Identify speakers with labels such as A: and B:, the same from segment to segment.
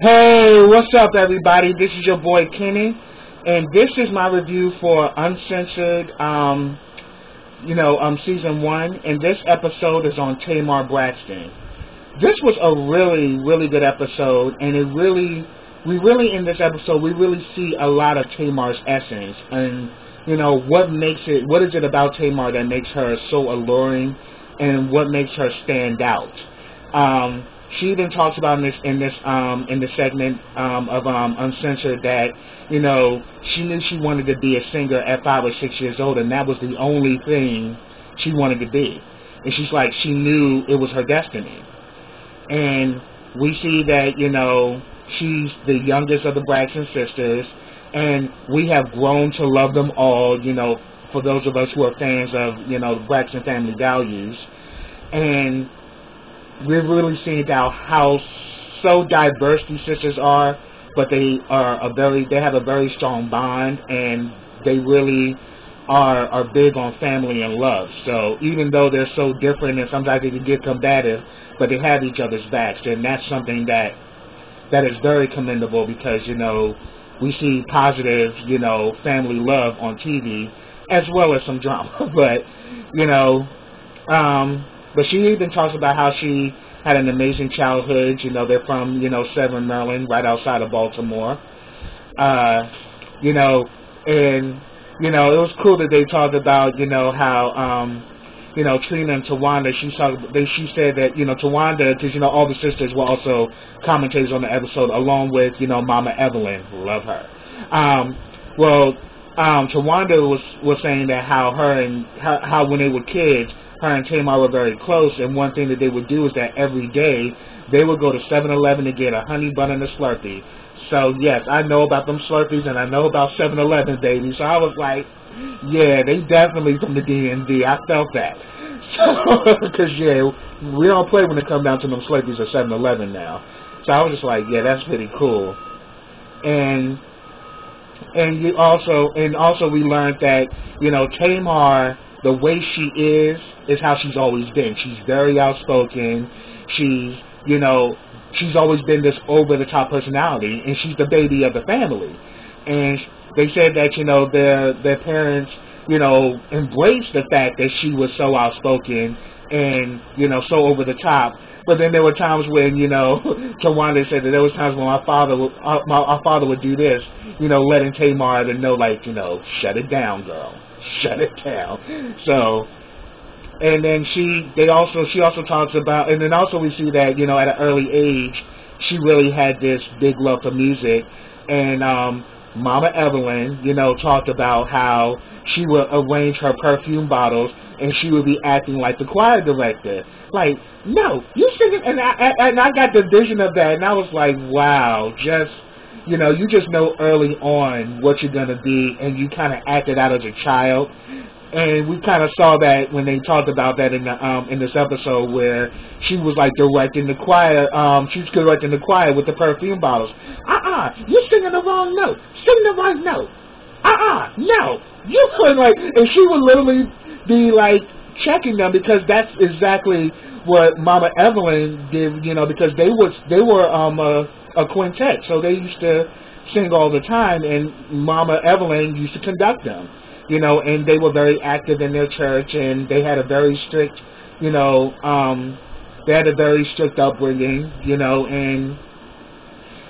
A: Hey, what's up, everybody? This is your boy Kenny, and this is my review for Uncensored, season 1, and this episode is on Tamar Braxton. This was a really, really good episode, and in this episode, we really see a lot of Tamar's essence, and, what is it about Tamar that makes her so alluring, and what makes her stand out. She even talks about in this segment of Uncensored that she knew she wanted to be a singer at 5 or 6 years old, and that was the only thing she wanted to be. And she's like, she knew it was her destiny. And we see that she's the youngest of the Braxton sisters, and we have grown to love them all. For those of us who are fans of the Braxton family values, and we've really seen how so diverse these sisters are, but they have a very strong bond, and they really are big on family and love. So even though they're so different and sometimes they can get combative, but they have each other's backs, and that's something that is very commendable, because we see positive family love on TV as well as some drama, but she even talks about how she had an amazing childhood. They're from, Severn, Maryland, right outside of Baltimore. It was cool that they talked about, how, Trina and Tawanda, she said that, Tawanda, because, all the sisters were also commentators on the episode, along with, Mama Evelyn, love her. Tawanda was saying that how when they were kids, her and Tamar were very close, and one thing that they would do is that every day they would go to 7-Eleven to get a honey bun and a Slurpee. So yes, I know about them Slurpees, and I know about 7-Eleven, baby. So I was like, yeah, they definitely from the DMV. I felt that. So, because we don't play when it comes down to them Slurpees at 7-Eleven now. So I was just like, yeah, that's pretty cool. And also we learned that Tamar, the way she is how she's always been. She's very outspoken. She's always been this over-the-top personality, and she's the baby of the family. And they said that, their parents, embraced the fact that she was so outspoken and, so over-the-top. But then there were times when, Tawanda said that there was times when our father would do this, letting Tamar to know, like, shut it down, girl. Shut it down. So, and then she also talks about, and then also we see that, at an early age, she really had this big love for music. And Mama Evelyn, talked about how she would arrange her perfume bottles, and she would be acting like the choir director. Like, no, you singing, and I got the vision of that, and I was like, wow, you just know early on what you're going to be, and you kind of acted out as a child. And we kind of saw that when they talked about that in this episode, where she was like directing the choir. She was directing the choir with the perfume bottles. You're singing the wrong note. Sing the right note. No. You couldn't, like, and she would literally be like checking them, because that's exactly what Mama Evelyn did. Because they were a quintet, so they used to sing all the time, and Mama Evelyn used to conduct them, and they were very active in their church, and they had a very strict, upbringing,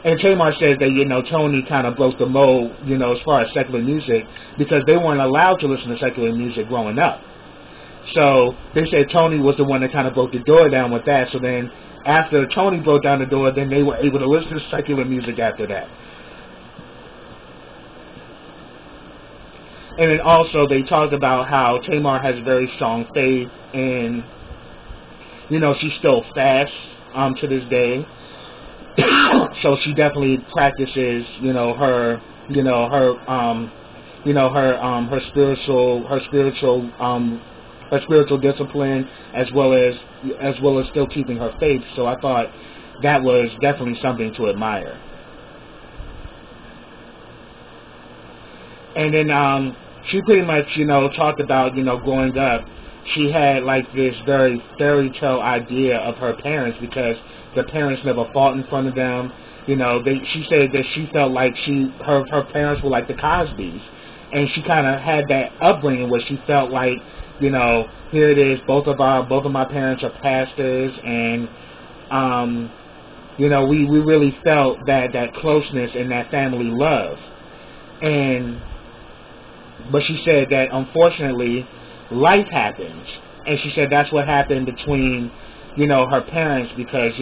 A: and Tamar says that, Tony kind of broke the mold, as far as secular music, because they weren't allowed to listen to secular music growing up. So they said Tony was the one that kind of broke the door down with that. So then after Tony broke down the door, then they were able to listen to secular music after that. And then also they talked about how Tamar has very strong faith, and she still fasts to this day. So she definitely practices her spiritual discipline, as well as still keeping her faith. So I thought that was definitely something to admire. And then she pretty much talked about growing up, she had like this very fairy tale idea of her parents, because the parents never fought in front of them. she said that she felt like her parents were like the Cosbys, and she kind of had that upbringing where she felt like, here it is, both of my parents are pastors, and we really felt that closeness and that family love. But she said that unfortunately life happens, and she said that's what happened between her parents, because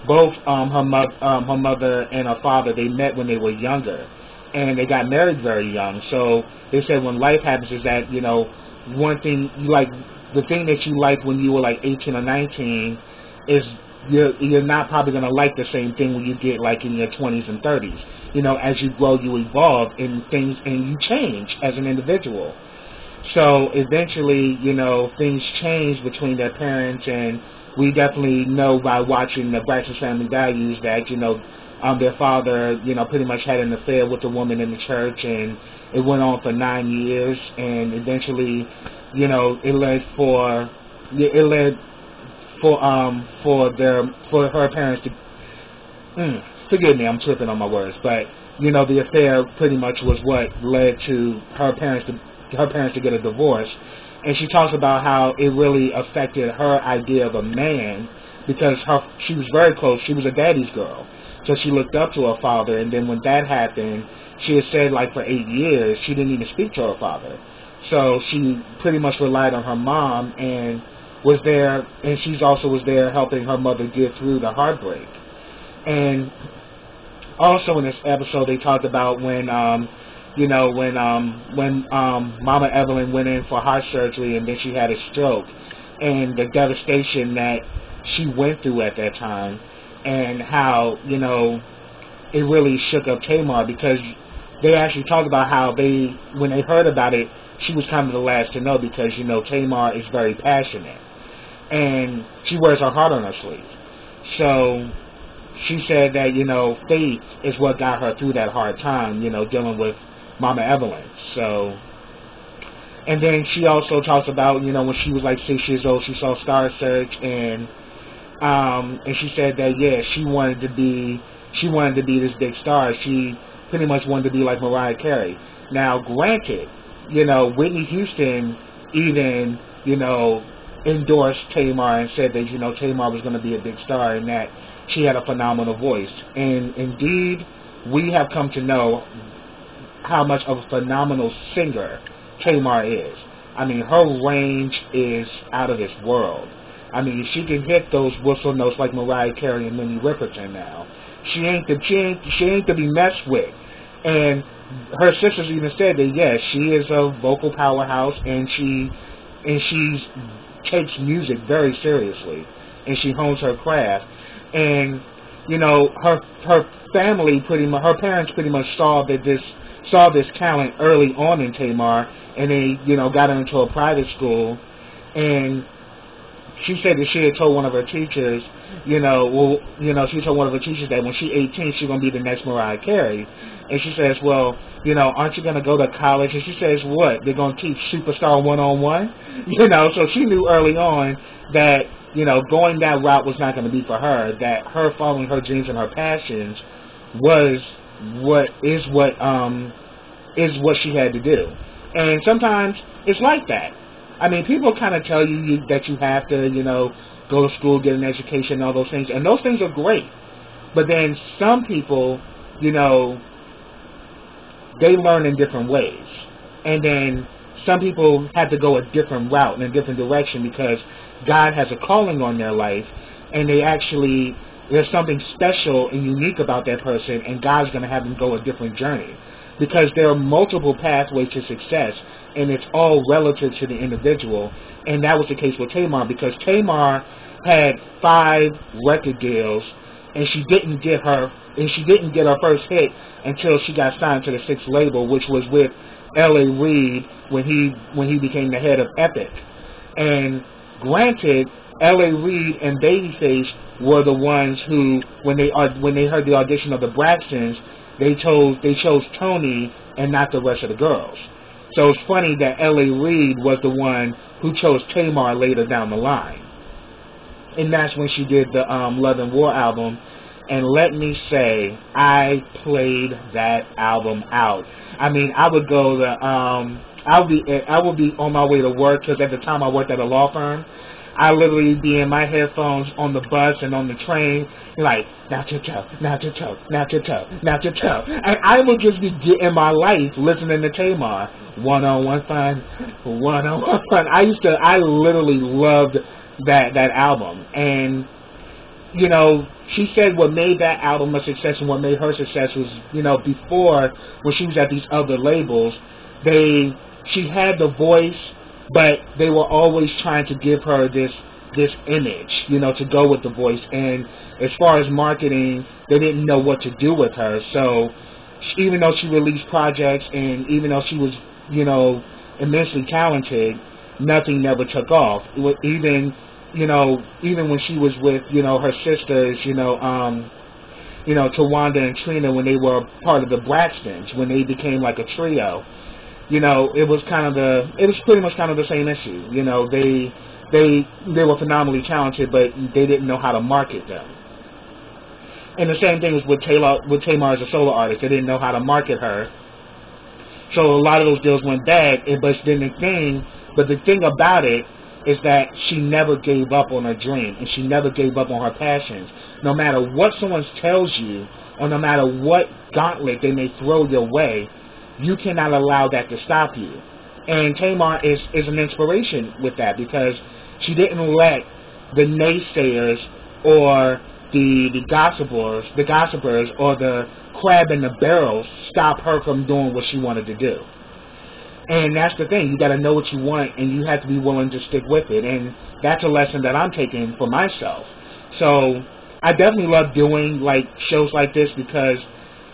A: both her mother and her father, they met when they were younger, and they got married very young. So they said when life happens is that one thing the thing that you liked when you were like 18 or 19 is you're not probably going to like the same thing when you get like in your 20s and 30s. As you grow, you evolve in things, and you change as an individual. So eventually, things change between their parents, and we definitely know by watching the Braxton Family Values that, their father, pretty much had an affair with a woman in the church, and it went on for 9 years, and eventually, it led for her parents to, forgive me, I'm tripping on my words, but, the affair pretty much was what led to her parents to get a divorce. And she talks about how it really affected her idea of a man, because she was very close. She was a daddy's girl, so she looked up to her father. And then when that happened, she had said like for 8 years she didn't even speak to her father. So she pretty much relied on her mom, and was there, and she also was there helping her mother get through the heartbreak. And also in this episode, they talked about when Mama Evelyn went in for heart surgery, and then she had a stroke, and the devastation that she went through at that time, and how, it really shook up Tamar, because they actually talked about how when they heard about it, she was kind of the last to know, because, Tamar is very passionate, and she wears her heart on her sleeve. So she said that, faith is what got her through that hard time, dealing with Mama Evelyn. So, and then she also talks about, when she was like 6 years old, she saw Star Search, and she said that, yeah, she wanted to be this big star. She pretty much wanted to be like Mariah Carey. Now, granted, Whitney Houston even, endorsed Tamar and said that, Tamar was going to be a big star, and that she had a phenomenal voice. And indeed, we have come to know how much of a phenomenal singer Tamar is. I mean, her range is out of this world. I mean, she can hit those whistle notes like Mariah Carey and Minnie Riperton now. She ain't to be messed with. And her sisters even said that, yes, she is a vocal powerhouse, and she takes music very seriously, and she hones her craft. And her family her parents pretty much saw this talent early on in Tamar, and they got her into a private school. And she said that she had told one of her teachers, she told one of her teachers that when she's 18, she's going to be the next Mariah Carey. And she says, well, aren't you going to go to college? And she says, what? They're going to teach Superstar 101? So she knew early on that, going that route was not going to be for her, that her following her dreams and her passions was what she had to do. And sometimes it's like that. I mean, people kind of tell you that you have to, go to school, get an education, all those things. And those things are great. But then some people, they learn in different ways. And then some people have to go a different route in a different direction because God has a calling on their life. And there's something special and unique about that person. And God's going to have them go a different journey. Because there are multiple pathways to success, and it's all relative to the individual. And that was the case with Tamar, because Tamar had 5 record deals, and she didn't get her first hit until she got signed to the 6th label, which was with L.A. Reid when he became the head of Epic. And granted, L.A. Reid and Babyface were the ones who, when they heard the audition of the Braxtons, they chose Tony and not the rest of the girls. So it's funny that L.A. Reid was the one who chose Tamar later down the line. And that's when she did the Love&War album. And let me say, I played that album out. I mean, I would go to, I would be on my way to work, because at the time I worked at a law firm. I literally be in my headphones on the bus and on the train, like, now your toe, now your toe, now your toe, now your toe. And I would just be getting my life listening to Tamar. One-on-one fun, one-on-one fun. I literally loved that album. And, you know, she said what made that album a success and what made her success was, you know, before, when she was at these other labels, she had the voice, but they were always trying to give her this image, you know, to go with the voice. And as far as marketing, they didn't know what to do with her. So even though she released projects and even though she was, you know, immensely talented, nothing never took off. Even when she was with, you know, her sisters, Tawanda and Trina, when they were part of the Braxtons, when they became like a trio, you know, it was pretty much kind of the same issue. You know, they were phenomenally talented, but they didn't know how to market them. And the same thing was with Tamar as a solo artist. They didn't know how to market her. So a lot of those deals went bad. But the thing about it is that she never gave up on her dream, and she never gave up on her passions. No matter what someone tells you, or no matter what gauntlet they may throw your way, you cannot allow that to stop you. And Tamar is an inspiration with that, because she didn't let the naysayers or the gossipers or the crab in the barrel stop her from doing what she wanted to do. And that's the thing. You got to know what you want, and you have to be willing to stick with it. And that's a lesson that I'm taking for myself. So I definitely love doing like shows like this, because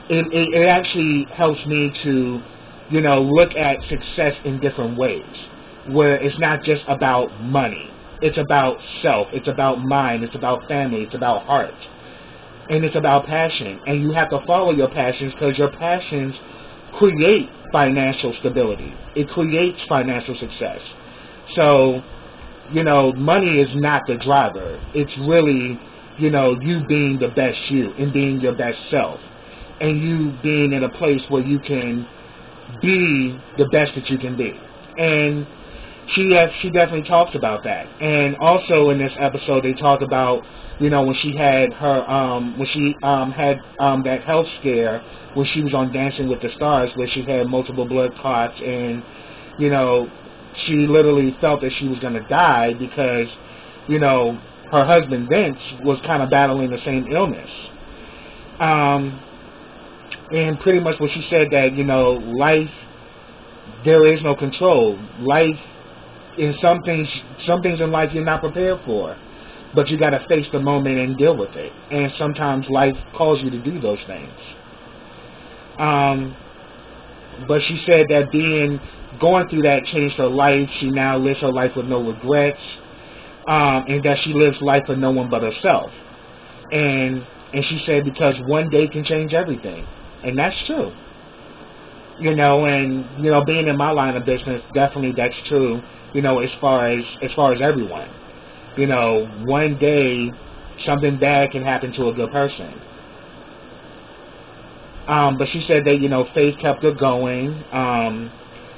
A: it actually helps me to, you know, look at success in different ways, where it's not just about money. It's about self. It's about mind. It's about family. It's about heart. And it's about passion. And you have to follow your passions, because your passions create financial stability. It creates financial success. So, you know, money is not the driver. It's really, you know, you being the best you and being your best self. And you being in a place where you can be the best that you can be. And she definitely talks about that. And also in this episode, they talk about, you know, when she had her that health scare when she was on Dancing with the Stars, where she had multiple blood clots, and, you know, she literally felt that she was going to die, because, you know, her husband Vince was kind of battling the same illness. And pretty much what she said, that, you know, life, there is no control. Life, in some things in life you're not prepared for, but you got to face the moment and deal with it. And sometimes life calls you to do those things. But she said that going through that changed her life. She now lives her life with no regrets, and that she lives life for no one but herself. And she said, because one day can change everything. And that's true. You know, and, you know, being in my line of business, definitely that's true, you know, as far as everyone. You know, one day something bad can happen to a good person. But she said that, you know, faith kept her going.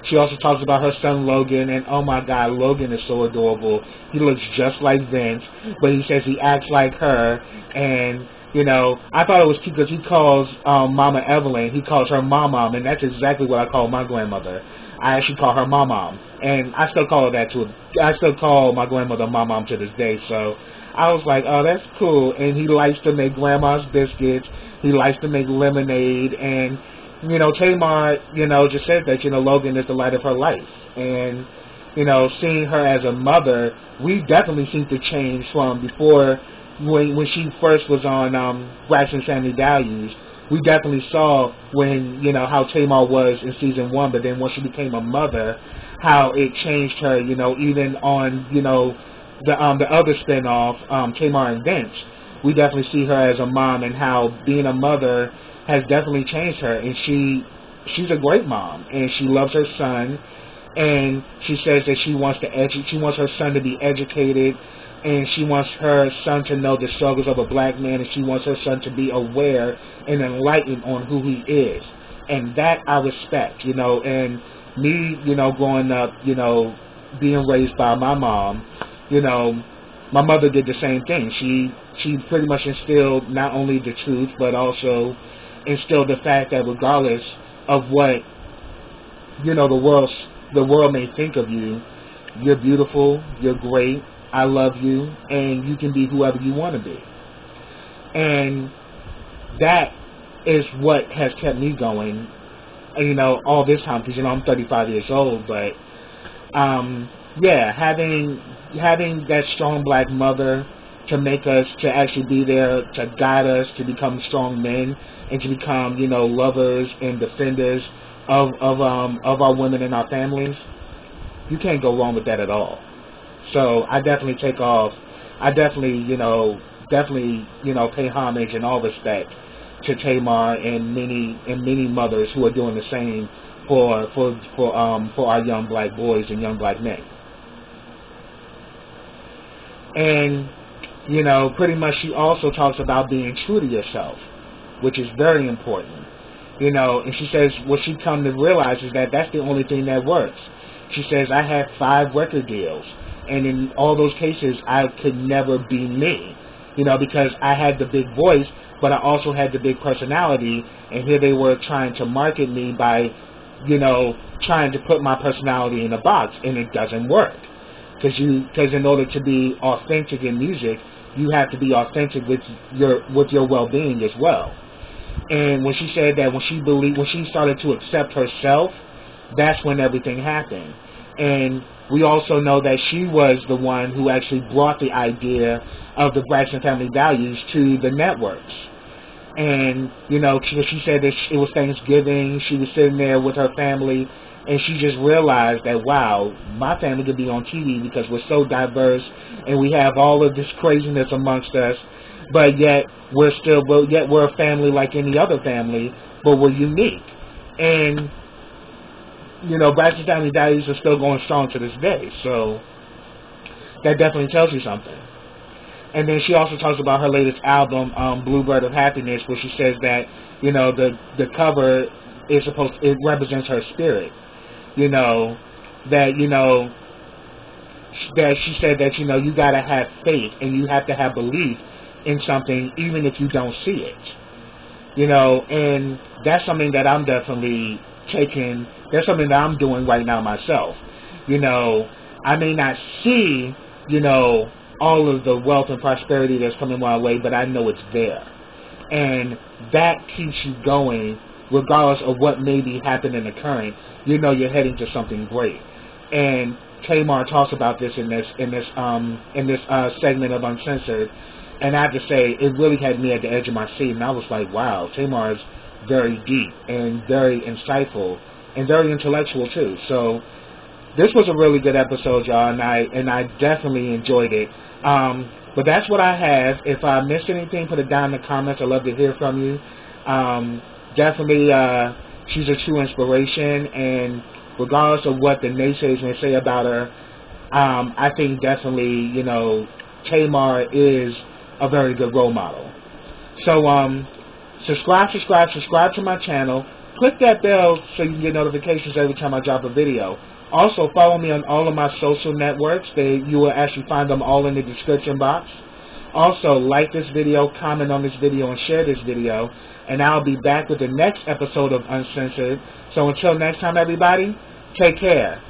A: She also talks about her son Logan, and oh my God, Logan is so adorable. He looks just like Vince, but he says he acts like her. And, you know, I thought it was cute because he calls Mama Evelyn, he calls her Mom-Mom, and that's exactly what I call my grandmother. I actually call her Mom-Mom, and I still call her that too. I still call my grandmother Mom-Mom to this day. So I was like, oh, that's cool. And he likes to make grandma's biscuits. He likes to make lemonade. And, you know, Tamar, you know, just said that, you know, Logan is the light of her life. And, you know, seeing her as a mother, we definitely seem to change from before, when she first was on Braxton Family Values. We definitely saw when, you know, how Tamar was in season 1, but then once she became a mother, how it changed her, you know, even on, you know, the other spinoff, Tamar&Vince. We definitely see her as a mom, and how being a mother has definitely changed her. And she's a great mom, and she loves her son, and she says that she wants her son to be educated, and she wants her son to know the struggles of a black man, and she wants her son to be aware and enlightened on who he is. And that I respect, you know. And me, you know, growing up, you know, being raised by my mom, you know, my mother did the same thing. She pretty much instilled not only the truth, but also instilled the fact that regardless of what, you know, the world may think of you, you're beautiful, you're great, I love you, and you can be whoever you want to be. And that is what has kept me going, you know, all this time, because, you know, I'm 35 years old, but, yeah, having that strong black mother to make us, to actually be there, to guide us, to become strong men, and to become, you know, lovers and defenders of our women and our families, you can't go wrong with that at all. So I definitely you know, pay homage in all respect to Tamar and many mothers who are doing the same for our young black boys and young black men. And, you know, pretty much she also talks about being true to yourself, which is very important. You know, and she says what she come to realize is that that's the only thing that works. She says, I had 5 record deals, and in all those cases, I could never be me, you know, because I had the big voice, but I also had the big personality, and here they were trying to market me by, you know, trying to put my personality in a box, and it doesn't work. Because in order to be authentic in music, you have to be authentic with your well-being as well. And when she said that when she started to accept herself, that's when everything happened. And we also know that she was the one who actually brought the idea of the Braxton family values to the networks. And, you know, she said that it was Thanksgiving, she was sitting there with her family, and she just realized that, wow, my family could be on TV because we're so diverse, and we have all of this craziness amongst us, but yet we're a family like any other family, but we're unique. And, you know, Braxton family values are still going strong to this day, so that definitely tells you something. And then she also talks about her latest album, Bluebird of Happiness, where she says that, you know, the cover it represents her spirit. You know, that she said that, you know, you gotta have faith and you have to have belief in something even if you don't see it. You know, and that's something that I'm definitely taking, that's something that I'm doing right now myself. You know, I may not see, you know, all of the wealth and prosperity that's coming my way, but I know it's there. And that keeps you going regardless of what may be happening in the current. You know you're heading to something great. And Tamar talks about this in this segment of Uncensored, and I have to say it really had me at the edge of my seat, and I was like, wow, Tamar is very deep and very insightful and very intellectual too. So this was a really good episode, y'all, and I definitely enjoyed it. But that's what I have. If I missed anything, put it down in the comments. I'd love to hear from you. Definitely, she's a true inspiration, and regardless of what the naysayers may say about her, I think definitely, you know, Tamar is a very good role model. So, subscribe to my channel. Click that bell so you can get notifications every time I drop a video. Also, follow me on all of my social networks. You will actually find them all in the description box. Also, like this video, comment on this video, and share this video. And I'll be back with the next episode of Uncensored. So until next time, everybody, take care.